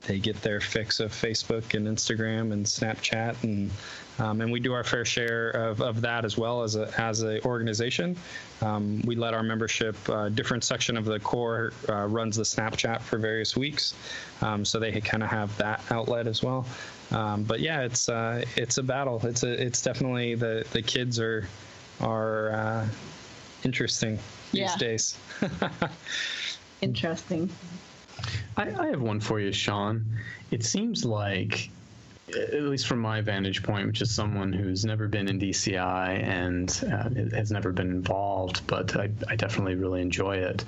they get their fix of Facebook and Instagram and Snapchat, and we do our fair share of that as well as a organization. We let our membership, different section of the Corps runs the Snapchat for various weeks, so they kind of have that outlet as well. But yeah, it's a battle. It's definitely the kids are interesting these days. Interesting. I have one for you, Shaun. It seems like, at least from my vantage point, which is someone who's never been in DCI and has never been involved, but I definitely really enjoy it.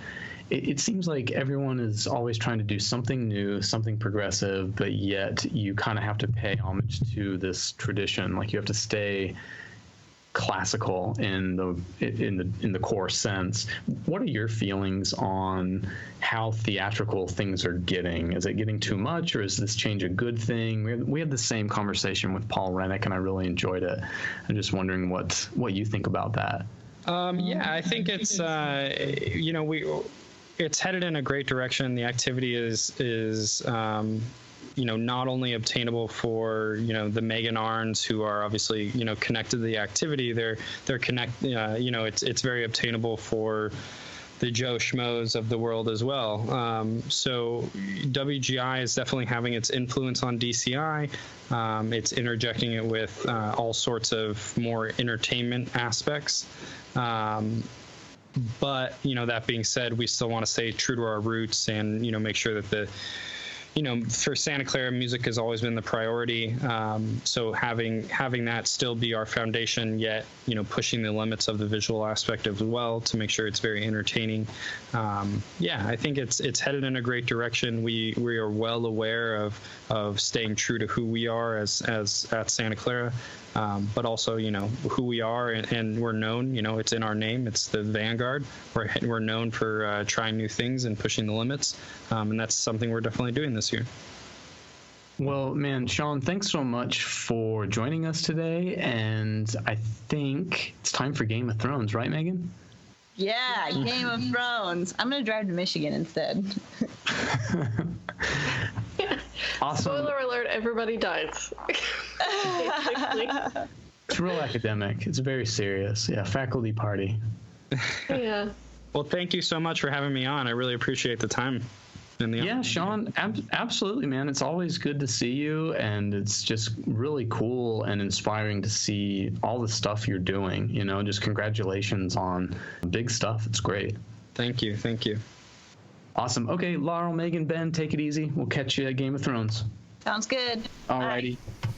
It seems like everyone is always trying to do something new, something progressive, but yet you kind of have to pay homage to this tradition. Like, you have to stay classical in the core sense. What are your feelings on how theatrical things are getting? Is it getting too much, or is this change a good thing? We had the same conversation with Paul Rennick, and I really enjoyed it. I'm just wondering what you think about that. Yeah, I think it's it's headed in a great direction. The activity is not only obtainable for the Megan Arns, who are obviously connected to the activity. They're it's very obtainable for the Joe Schmoes of the world as well. So WGI is definitely having its influence on DCI. It's interjecting it with all sorts of more entertainment aspects. But that being said, we still want to stay true to our roots and make sure that for Santa Clara, music has always been the priority. So having that still be our foundation, yet pushing the limits of the visual aspect as well to make sure it's very entertaining. I think it's headed in a great direction. We are well aware of staying true to who we are as at Santa Clara, but also who we are, and we're known. It's in our name. It's the Vanguard. We're known for trying new things and pushing the limits, and that's something we're definitely doing this year. Well, man, Shaun, thanks so much for joining us today. And I think it's time for Game of Thrones, right, Megan? Yeah, Game of Thrones. I'm going to drive to Michigan instead. Awesome. Spoiler alert, everybody dies. It's real academic. It's very serious. Yeah, faculty party. Yeah. Well, thank you so much for having me on. I really appreciate the time. Yeah, Shaun, absolutely, man. It's always good to see you, and it's just really cool and inspiring to see all the stuff you're doing. Just congratulations on big stuff. It's great. Thank you. Awesome. Okay, Laurel, Megan, Ben, take it easy. We'll catch you at Game of Thrones. Sounds good. Alrighty. Bye.